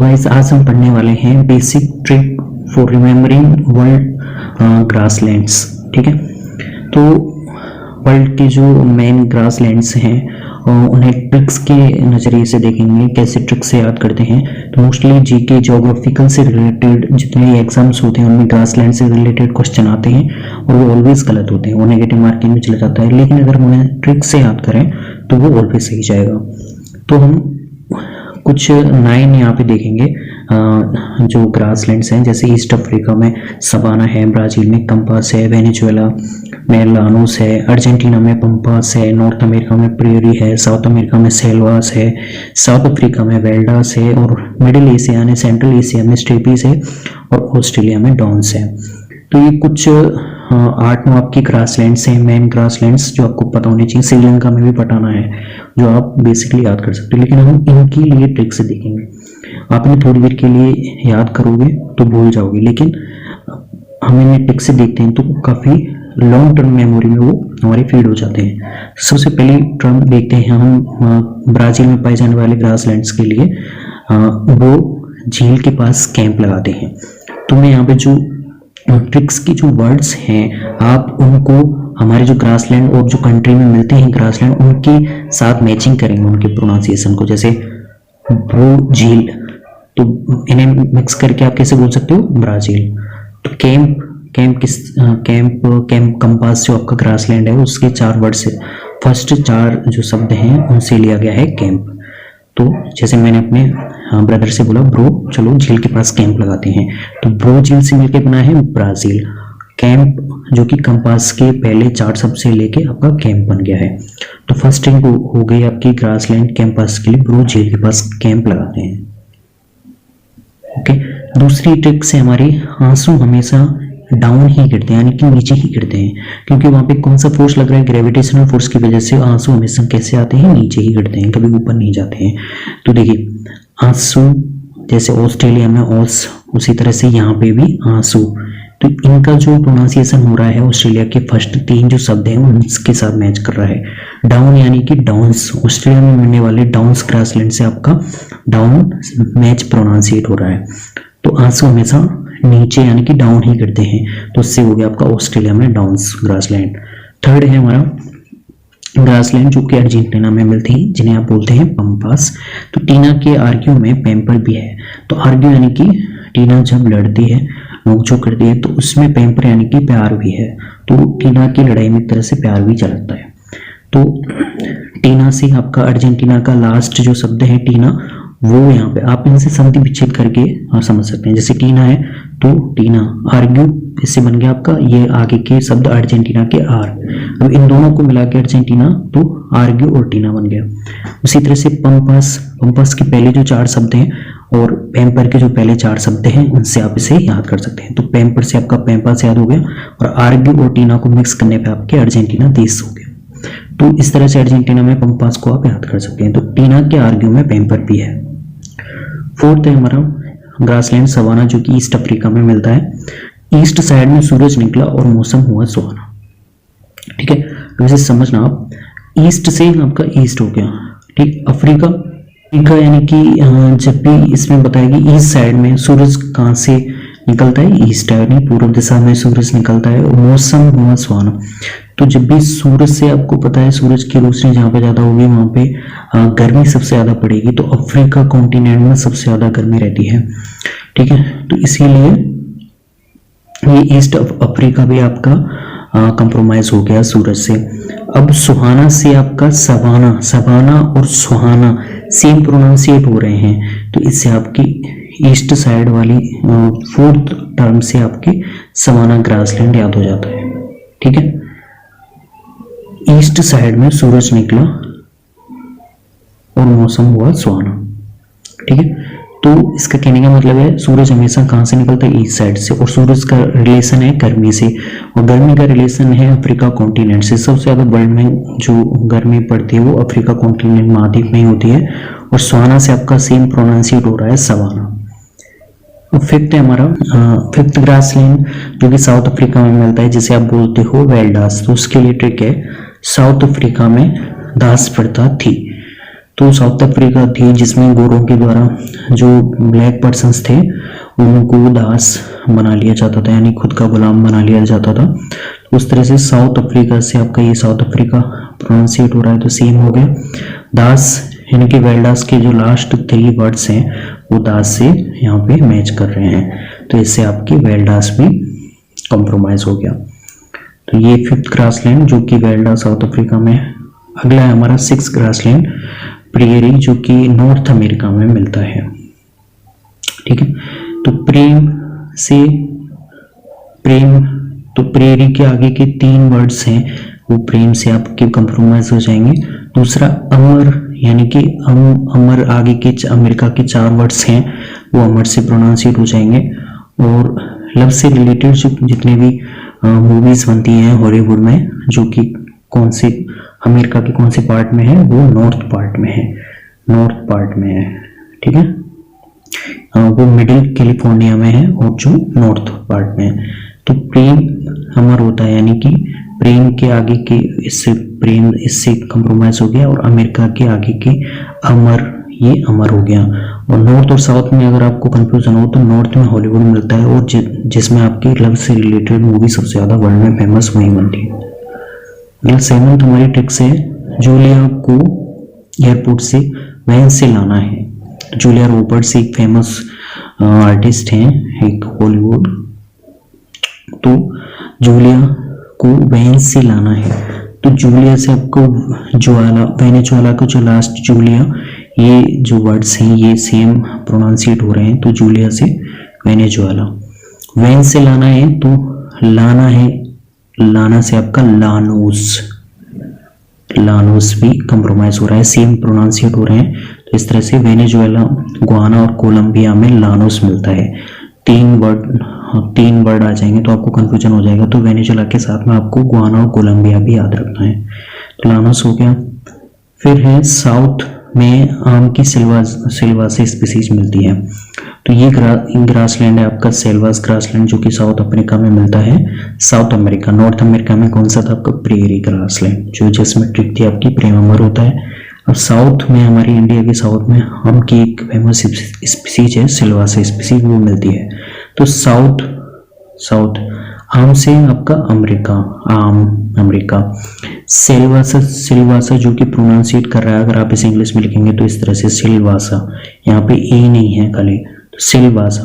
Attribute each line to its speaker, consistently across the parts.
Speaker 1: Guys आज हम पढ़ने वाले हैं basic trick for remembering world grasslands. ठीक है, तो वर्ल्ड के जो मेन ग्रासलैंड्स हैं उन्हें ट्रिक्स के नज़रिए से देखेंगे, कैसे ट्रिक्स से याद करते हैं। तो मोस्टली जीके ज्योग्राफिकल से रिलेटेड जितने एग्जाम्स होते हैं उनमें ग्रासलैंड से रिलेटेड क्वेश्चन आते हैं और वो ऑलवेज गलत होते हैं, वो नेगेटिव मार्किंग में चला जाता है। लेकिन अगर हम उन्हें ट्रिक से याद करें तो वो ऑलवेज सही जाएगा। तो हम कुछ 9 यहाँ पे देखेंगे जो ग्रासलैंड्स हैं, जैसे ईस्ट अफ्रीका में सवाना है, ब्राज़ील में कंपास है, वेनेजुएला में लानोस है, अर्जेंटीना में पंपास है, नॉर्थ अमेरिका में प्रेरी है, साउथ अमेरिका में सेल्वास है, साउथ अफ्रीका में वेल्डास है, और मिडिल एशिया यानी सेंट्रल एशिया में स्टेपीज है, और ऑस्ट्रेलिया में डॉन्स है। तो ये कुछ 8-9 आपकी ग्रासलैंड्स हैं, मेन ग्रासलैंड्स जो आपको पता होनी चाहिए। श्रीलंका में भी पटाना है जो आप बेसिकली याद कर सकते हो, लेकिन हम इनके लिए ट्रिक से देखेंगे। आपने थोड़ी देर के लिए याद करोगे तो भूल जाओगे, लेकिन हम इन्हें ट्रिक से देखते हैं तो काफ़ी लॉन्ग टर्म मेमोरी में वो हमारे फीड हो जाते हैं। सबसे पहले टर्म देखते हैं हम ब्राज़ील में पाए जाने वाले ग्रासलैंड्स के लिए वो झील के पास कैंप लगाते हैं। तो मैं यहाँ पे जो ट्रिक्स की जो वर्ड्स हैं आप उनको हमारे जो ग्रासलैंड और जो कंट्री में मिलते हैं ग्रासलैंड उनके साथ मैचिंग करेंगे, उनके प्रोनाउंसिएशन को। जैसे ब्रू झील, तो इन्हें मिक्स करके आप कैसे बोल सकते हो ब्राज़ील। तो कैंप कंपास जो आपका ग्रासलैंड है उसके 4 वर्ड से फर्स्ट 4 जो शब्द हैं उनसे लिया गया है कैंप। तो जैसे मैंने अपने ब्रदर से बोला ब्रो चलो झील के पास कैंप लगाते हैं, तो ब्रो झील से मिलकर बना है ब्राज़ील। कैंप जो कि कंपास के पहले 4 शब्द से लेके आपका कैंप बन गया है। तो फर्स्ट थिंग हो गई आपकी ग्रासलैंड कैंपस के लिए ब्रो झील के पास कैंप लगाते हैं। ओके, दूसरी ट्रिक से हमारी आंसू हमेशा डाउन ही गिरते हैं, यानी कि नीचे ही गिरते हैं, क्योंकि वहां पे कौन सा फोर्स लग रहा है, ग्रेविटेशनल फोर्स की वजह से आंसू हमेशा कैसे आते हैं, नीचे ही गिरते हैं, कभी ऊपर नहीं जाते हैं। तो देखिए आंसू, जैसे ऑस्ट्रेलिया में ऑस, उसी तरह से यहाँ पे भी आंसू। तो इनका जो प्रोनाउंसिएशन हो रहा है ऑस्ट्रेलिया के फर्स्ट 3 जो शब्द हैं उनके साथ मैच कर रहा है। डाउन यानी कि डाउन्स, ऑस्ट्रेलिया में मिलने वाले डाउन्स ग्रासलैंड से आपका डाउन मैच प्रोनाउंसिएट हो रहा है। तो आंसू हमेशा नीचे यानी कि डाउन ही करते हैं, तो उससे हो गया आपका ऑस्ट्रेलिया में डाउन्स ग्रासलैंड। थर्ड है हमारा ग्रासलैंड जो कि अर्जेंटीना में मिलते हैं, जिन्हें आप बोलते हैं पंपास। तो टीना के आर्ग्यू में पैम्पर भी है। तो आर्ग्यू यानी कि टीना जब लड़ती है, नोकझोंक करती है, तो उसमें पैम्पर यानी कि प्यार भी है। तो टीना की लड़ाई में एक तरह से प्यार भी झलकता है। तो टीना से आपका अर्जेंटीना का लास्ट जो शब्द है टीना, वो यहाँ पे आप इनसे संधि विच्छेद करके समझ सकते हैं। जैसे टीना है तो टीना, आर्ग्यू इससे बन गया आपका ये आगे के शब्द अर्जेंटीना के आर। अब इन दोनों को मिला के अर्जेंटीना तो आर्ग्यू और टीना बन गया। उसी तरह से पंपास के पहले जो 4 शब्द हैं और पैम्पर के जो पहले 4 शब्द हैं उनसे आप इसे याद कर सकते हैं। तो पैम्पर से आपका पैम्पास याद हो गया, और आर्ग्यू और टीना को मिक्स करने पर आपके अर्जेंटीना देश हो गया। तो इस तरह से अर्जेंटीना में पंपास को आप याद कर सकते हैं। तो टीना के आर्ग्यू में पैम्पर भी है। फोर्थ है हमारा ग्रासलैंड सवाना जो कि ईस्ट अफ्रीका में मिलता है। ईस्ट साइड में सूरज निकला और मौसम हुआ सुहाना। ठीक है, तो इसे समझना आप, ईस्ट से आपका ईस्ट हो गया। ठीक, अफ्रीका यानी कि जब भी इसमें बताएगी ईस्ट साइड में सूरज कहाँ से निकलता है, ईस्ट यानी पूर्व दिशा में सूरज निकलता है, और मौसम हुआ सुहाना। तो जब भी सूरज से आपको पता है सूरज की रोशनी जहाँ पे ज़्यादा होगी वहाँ पे गर्मी सबसे ज़्यादा पड़ेगी। तो अफ्रीका कॉन्टिनेंट में सबसे ज़्यादा गर्मी रहती है। ठीक है, तो इसीलिए ये ईस्ट अफ्रीका भी आपका कंप्रोमाइज हो गया सूरज से। अब सुहाना से आपका सवाना और सुहाना सेम प्रोनाउंसिएट हो रहे हैं, तो इससे आपकी ईस्ट साइड वाली 4th टर्म से आपकी सवाना ग्रासलैंड याद हो जाता है। ठीक है, ईस्ट साइड में सूरज निकला और मौसम हुआ सुहाना। ठीक है, तो इसका कहने का मतलब है सूरज हमेशा कहाँ से निकलता है, ईस्ट साइड से, और सूरज का रिलेशन है गर्मी से, और गर्मी का रिलेशन है अफ्रीका कॉन्टिनेंट से। सबसे ज्यादा वर्ल्ड में जो गर्मी पड़ती है वो अफ्रीका कॉन्टिनेंट महाद्वीप में ही होती है, और सुहाना से आपका सेम प्रोनाउंसिएट हो रहा है सवाना। फिफ्थ है हमारा फिफ्थ ग्रासलैंड जो कि साउथ अफ्रीका में मिलता है, जिसे आप बोलते हो वेल्डास। तो उसके लिए ट्रिक है, साउथ अफ्रीका में दास प्रथा थी। तो साउथ अफ्रीका थी जिसमें गोरों के द्वारा जो ब्लैक पर्सन्स थे उनको दास बना लिया जाता था, यानी खुद का गुलाम बना लिया जाता था। उस तरह से साउथ अफ्रीका से आपका ये साउथ अफ्रीका प्रोनाउंसिएट हो रहा है तो सेम हो गया। दास यानी कि वेल्डास के जो लास्ट 3 वर्ड्स हैं वो दास से यहाँ पे मैच कर रहे हैं, तो इससे आपकी वेल्डास भी कॉम्प्रोमाइज हो गया। तो ये 5th ग्रासलैंड जो कि वेल्डा साउथ अफ्रीका में। अगला है हमारा 6th ग्रासलैंड प्रियरी जो कि नॉर्थ अमेरिका में मिलता है। ठीक है, तो प्रेरी के आगे के 3 वर्ड्स हैं वो प्रेम से आपके कंप्रोमाइज हो जाएंगे। दूसरा अमर, यानी कि अमर आगे के अमेरिका के 4 वर्ड्स हैं वो अमर से प्रोनाउंसिएट हो जाएंगे। और लव से रिलेटेड जितने भी मूवीज बनती हैं हॉलीवुड में जो कि कौन से अमेरिका के कौन से पार्ट में है, वो नॉर्थ पार्ट में है, नॉर्थ पार्ट में है। ठीक है, वो मिडिल कैलिफोर्निया में है और जो नॉर्थ पार्ट में है। तो प्रेम अमर होता है, यानी कि प्रेम के आगे के इससे कंप्रोमाइज हो गया, और अमेरिका के आगे के अमर, ये अमर हो गया। और नॉर्थ और साउथ में अगर आपको कंफ्यूजन हो तो नॉर्थ में हॉलीवुड मिलता है और जिसमें आपकी लव से रिलेटेड मूवी सबसे ज्यादा वर्ल्ड में फेमस वही बनती है। 7th हमारी ट्रिक्स है, जूलिया को एयरपोर्ट से वैन से लाना है। जूलिया रॉबर्ट्स एक फेमस आर्टिस्ट हैं, एक हॉलीवुड। तो जूलिया को वैन से लाना है, तो जूलिया से आपको ज्वाला, वेनेजुएला को जो लास्ट जूलिया, ये जो वर्ड्स हैं ये सेम प्रोनाउंसिएट हो रहे हैं। तो जूलिया से वेनेजुएला, वैन से लाना है तो लाना है, लाना से आपका लानोस, लानोस भी कंप्रोमाइज हो रहा है, सेम प्रोनाउंसिएट हो रहे हैं। तो इस तरह से वेनेजुएला, गुआना और कोलंबिया में लानोस मिलता है। 3 वर्ड आ जाएंगे तो आपको कंफ्यूजन हो जाएगा, तो वेनेजुएला के साथ में आपको गुआना और कोलंबिया भी याद रखना है। तो लानोस हो गया। फिर है साउथ में आम की सिल्वासा स्पीसीज मिलती है, तो ये ग्रासलैंड है आपका सेल्वास ग्रासलैंड जो कि साउथ अफ्रीका में मिलता है। साउथ अमेरिका, नॉर्थ अमेरिका में कौन सा था आपका प्रेरी ग्रासलैंड, जो जिसमें ट्रिक थी आपकी प्रेम अमर होता है। अब साउथ में, हमारी इंडिया के साउथ में आम की एक फेमस स्पीसीज है सिल्वासा स्पीसीज, वो मिलती है। तो साउथ आम से आपका अमेरिका, आम अमेरिका। सिल्वासा जो कि प्रोनाउंसिएट कर रहा है, अगर आप इसे इंग्लिश में लिखेंगे तो इस तरह से सिल्वासा, यहाँ पे ए नहीं है खाली, तो सिल्वासा।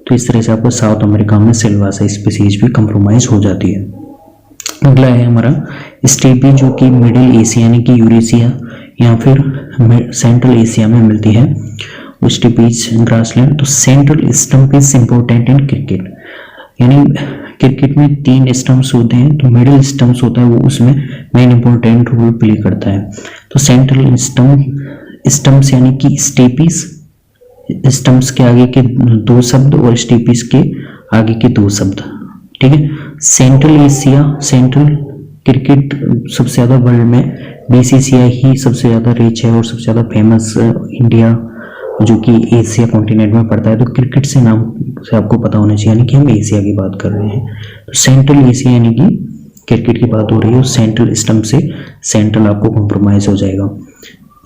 Speaker 1: तो इस तरह से आपको साउथ अमेरिका में सिल्वासा स्पीसीज भी कंप्रोमाइज हो जाती है। अगला है हमारा स्टेपी जो कि मिडिल एशिया यानी कि यूरेशिया या फिर सेंट्रल एशिया में मिलती है, स्टेपीज ग्रासलैंड। तो central stump is important in cricket, यानी क्रिकेट में 3 स्टंप्स होते हैं, तो मिडिल स्टंप्स होता है वो उसमें मेन इंपॉर्टेंट रोल प्ले करता है। तो सेंट्रल स्टंप्स यानी कि स्टेपीज, स्टंप्स के आगे के 2 शब्द और स्टेपीज के आगे के 2 शब्द। ठीक है, सेंट्रल एशिया, सेंट्रल क्रिकेट सबसे ज्यादा वर्ल्ड में बीसीसीआई ही सबसे ज्यादा रिच है और सबसे ज्यादा फेमस इंडिया जो कि एशिया कॉन्टिनेंट में पड़ता है। तो क्रिकेट से नाम से आपको पता होना चाहिए, यानी कि हम एशिया की बात कर रहे हैं। तो सेंट्रल एशिया यानी कि क्रिकेट की बात हो रही है, सेंट्रल स्टंप से सेंट्रल आपको कॉम्प्रोमाइज हो जाएगा,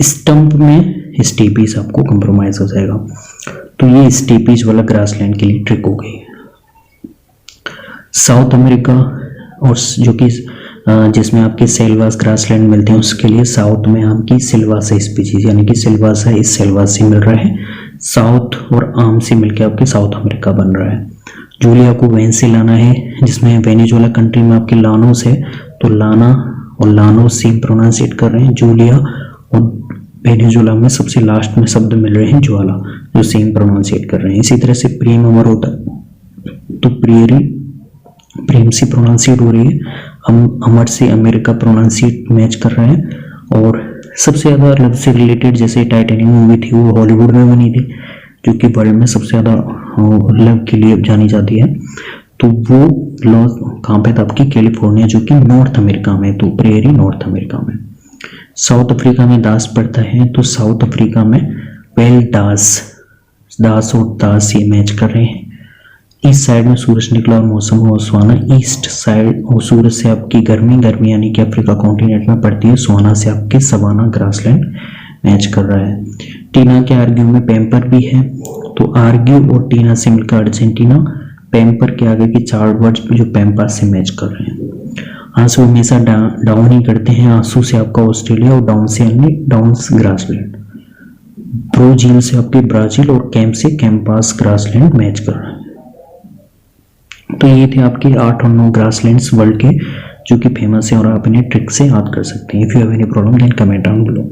Speaker 1: स्टंप में स्टेपीज आपको कॉम्प्रोमाइज हो जाएगा। तो ये स्टेपीज वाला ग्रासलैंड के लिए ट्रिक हो गई। साउथ अमेरिका और जो कि जिसमें आपके सेल्वास ग्रासलैंड मिलते हैं, उसके लिए साउथ में आम की सिल्वासा स्पीसीज यानी कि सिल्वासा इस सेल्वास से मिल रहा है, साउथ और आम से मिलकर आपके साउथ अमेरिका बन रहा है। जूलिया को वैन से लाना है, जिसमें वेनेजुएला कंट्री में आपके लानोस है, तो लाना और लानोस सेम प्रोनाउंसिएट कर रहे हैं। जूलिया और वेनेजुएला में सबसे लास्ट में शब्द मिल रहे हैं ज्वाला, जो सेम प्रोनाउंसिएट कर रहे हैं। इसी तरह से प्रेम अमर होता है, तो प्रियरी प्रेम से प्रोनाउंसिएट हो रही है, अमर से अमेरिका प्रोनाउंसिएट मैच कर रहे हैं। और सबसे ज्यादा लव से रिलेटेड जैसे टाइटैनिक मूवी थी वो हॉलीवुड में बनी थी, जो कि वर्ल्ड में सबसे ज्यादा लव के लिए जानी जाती है। तो वो लॉस कहाँ पे था आपकी कैलिफोर्निया, जो कि नॉर्थ अमेरिका में, तो प्रेरी नॉर्थ अमेरिका में। साउथ अफ्रीका में दास पड़ता है, तो साउथ अफ्रीका में वेल दास और दास ये मैच कर रहे हैं। ईस्ट साइड में सूरज निकला और मौसम हुआ सुहाना, ईस्ट साइड और सूरज से आपकी गर्मी यानी कि अफ्रीका कॉन्टिनेंट में पड़ती है, सुहाना से आपके सवाना ग्रासलैंड मैच कर रहा है। टीना के आर्ग्यू में पैम्पर भी है, तो आर्ग्यू और टीना से मिलकर अर्जेंटीना, पैम्पर के आगे के 4 वर्ड्स जो पैम्पर से मैच कर रहे हैं। आंसू हमेशा डाउन ही करते हैं, आंसू से आपका ऑस्ट्रेलिया और डाउन से यानी डाउन्स ग्रासलैंड। ब्रो झील से आपके ब्राजील और कैंप से कैंपास ग्रासलैंड मैच कर रहा है। तो ये थे आपके 8 और 9 ग्रासलैंड्स वर्ल्ड के जो कि फेमस है और आप इन्हें ट्रिक से याद कर सकते हैं। If you have any problem then comment down below.